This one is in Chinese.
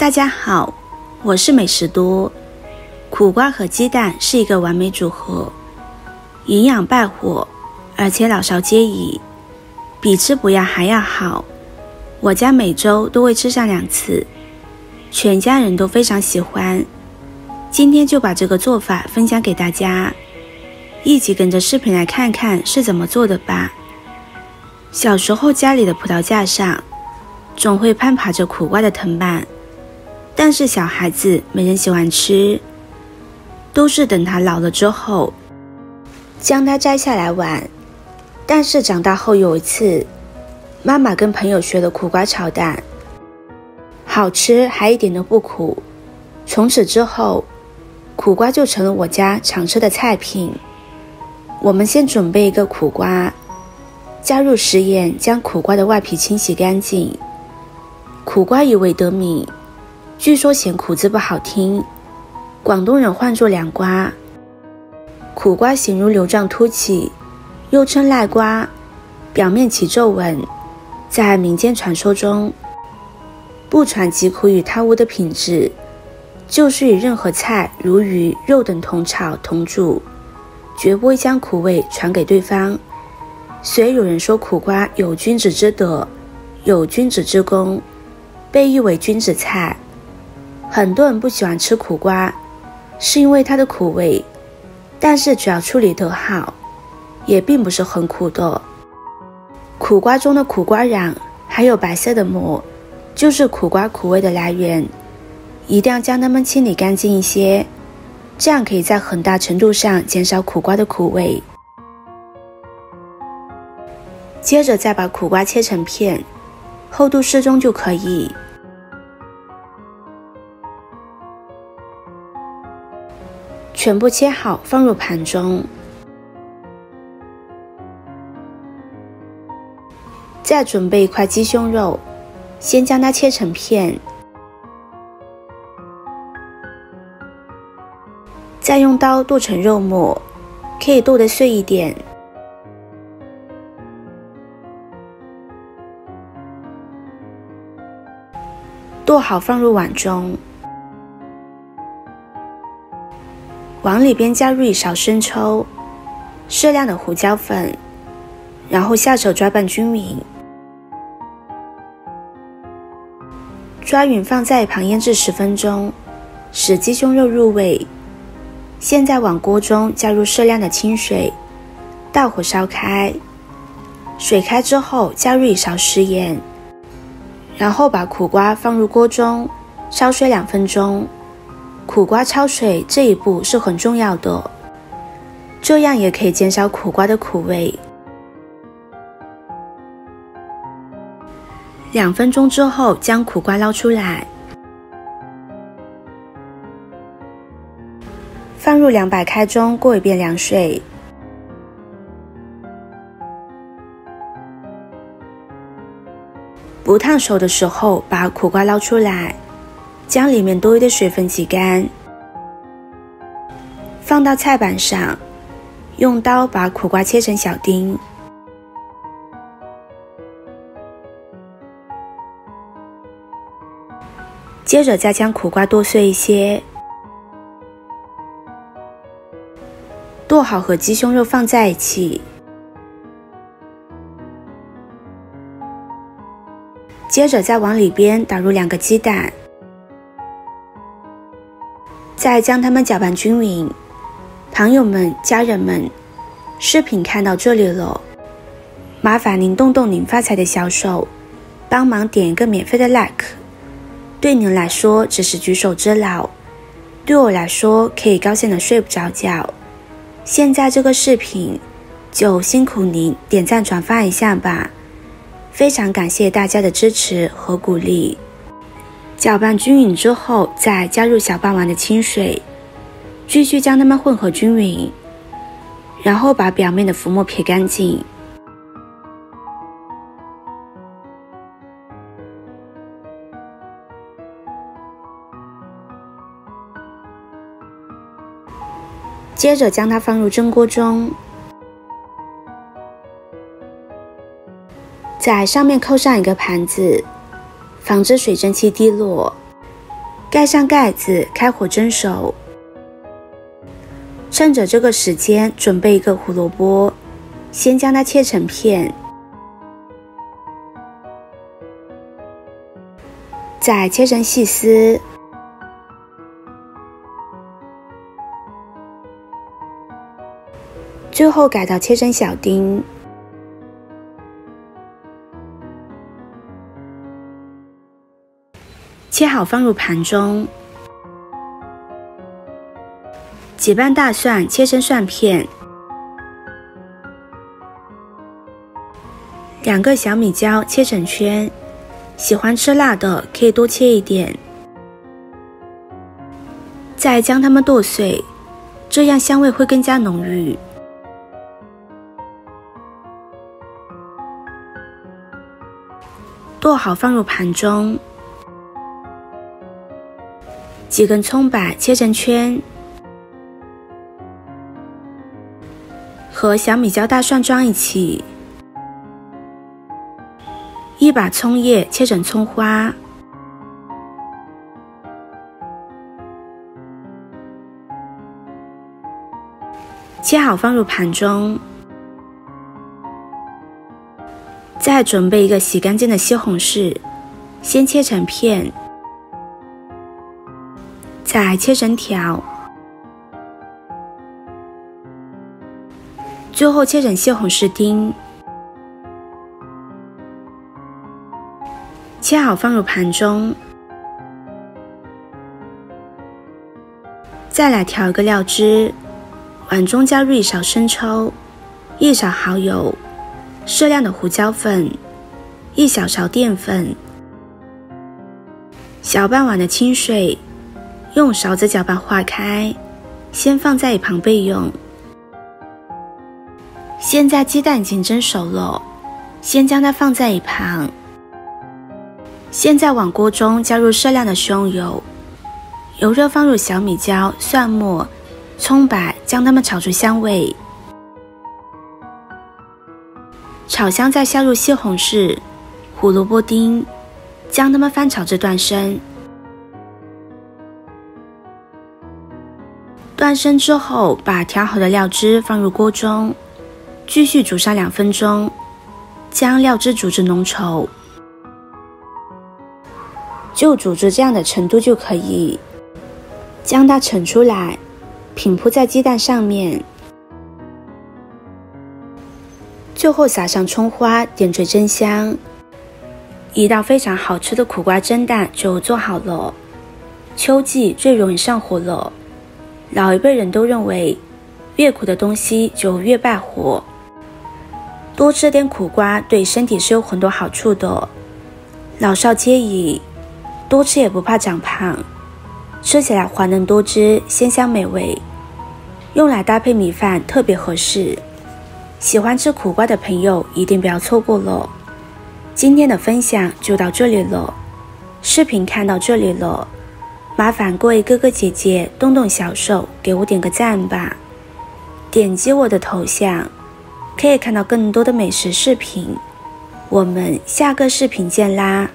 大家好，我是美食多。苦瓜和鸡蛋是一个完美组合，营养败火，而且老少皆宜，比吃补药还要好。我家每周都会吃上2次，全家人都非常喜欢。今天就把这个做法分享给大家，一起跟着视频来看看是怎么做的吧。小时候家里的葡萄架上总会攀爬着苦瓜的藤蔓，但是小孩子没人喜欢吃，都是等它老了之后将它摘下来玩。但是长大后有一次，妈妈跟朋友学了苦瓜炒蛋，好吃还一点都不苦。从此之后，苦瓜就成了我家常吃的菜品。我们先准备一个苦瓜，加入食盐将苦瓜的外皮清洗干净。苦瓜以味得名，据说嫌苦字不好听，广东人唤作凉瓜。苦瓜形如瘤状凸起，又称赖瓜，表面起皱纹，在民间传说中，不传疾苦与贪污的品质，就是与任何菜如鱼肉等同炒同煮，绝不会将苦味传给对方。所以有人说苦瓜有君子之德，有君子之功，被誉为君子菜。很多人不喜欢吃苦瓜，是因为它的苦味，但是只要处理得好，也并不是很苦的。苦瓜中的苦瓜瓤还有白色的膜，就是苦瓜苦味的来源，一定要将它们清理干净一些，这样可以在很大程度上减少苦瓜的苦味。接着再把苦瓜切成片，厚度适中就可以。全部切好放入盘中，再准备一块鸡胸肉，先将它切成片，再用刀剁成肉末，可以剁得碎一点。剁好放入碗中，往里边加入1勺生抽，适量的胡椒粉，然后下手抓拌均匀。抓匀放在一旁腌制10分钟，使鸡胸肉入味。现在往锅中加入适量的清水，大火烧开。水开之后加入1勺食盐，然后把苦瓜放入锅中，焯水2分钟。苦瓜焯水这一步是很重要的，这样也可以减少苦瓜的苦味。2分钟之后将苦瓜捞出来，放入凉白开中过一遍凉水。不烫手的时候把苦瓜捞出来，将里面多余的水分挤干，放到菜板上，用刀把苦瓜切成小丁。接着再将苦瓜剁碎一些，剁好和鸡胸肉放在一起。接着再往里边打入2个鸡蛋，再将它们搅拌均匀。朋友们、家人们，视频看到这里了，麻烦您动动您发财的小手，帮忙点一个免费的 like。对您来说只是举手之劳，对我来说可以高兴的睡不着觉。现在这个视频就辛苦您点赞转发一下吧，非常感谢大家的支持和鼓励。搅拌均匀之后，再加入小半碗的清水，继续将它们混合均匀，然后把表面的浮沫撇干净。接着将它放入蒸锅中，在上面扣上一个盘子，防止水蒸气滴落。盖上盖子，开火蒸熟。趁着这个时间，准备一个胡萝卜，先将它切成片，再切成细丝，最后改刀切成小丁。切好放入盘中。几瓣大蒜切成蒜片，2个小米椒切成圈，喜欢吃辣的可以多切一点。再将它们剁碎，这样香味会更加浓郁。剁好放入盘中。几根葱白切成圈，和小米椒、大蒜装一起。1把葱叶切成葱花，切好放入盘中。再准备一个洗干净的西红柿，先切成片，再切成条，最后切成西红柿丁。切好放入盘中。再来调一个料汁，碗中加入1勺生抽，1勺蚝油，适量的胡椒粉，1小勺淀粉，小半碗的清水，用勺子搅拌化开，先放在一旁备用。现在鸡蛋已经蒸熟了，先将它放在一旁。现在往锅中加入适量的香油，油热放入小米椒、蒜末、葱白，将它们炒出香味。炒香再下入西红柿、胡萝卜丁，将它们翻炒至断生。断生之后，把调好的料汁放入锅中，继续煮上2分钟，将料汁煮至浓稠，就煮至这样的程度就可以。将它盛出来，平铺在鸡蛋上面，最后撒上葱花，点缀真香。一道非常好吃的苦瓜蒸蛋就做好了。秋季最容易上火了，老一辈人都认为越苦的东西就越败火，多吃点苦瓜对身体是有很多好处的，老少皆宜，多吃也不怕长胖，吃起来滑嫩多汁，鲜香美味，用来搭配米饭特别合适。喜欢吃苦瓜的朋友一定不要错过了。今天的分享就到这里了，视频看到这里了，麻烦各位哥哥姐姐动动小手给我点个赞吧，点击我的头像可以看到更多的美食视频，我们下个视频见啦。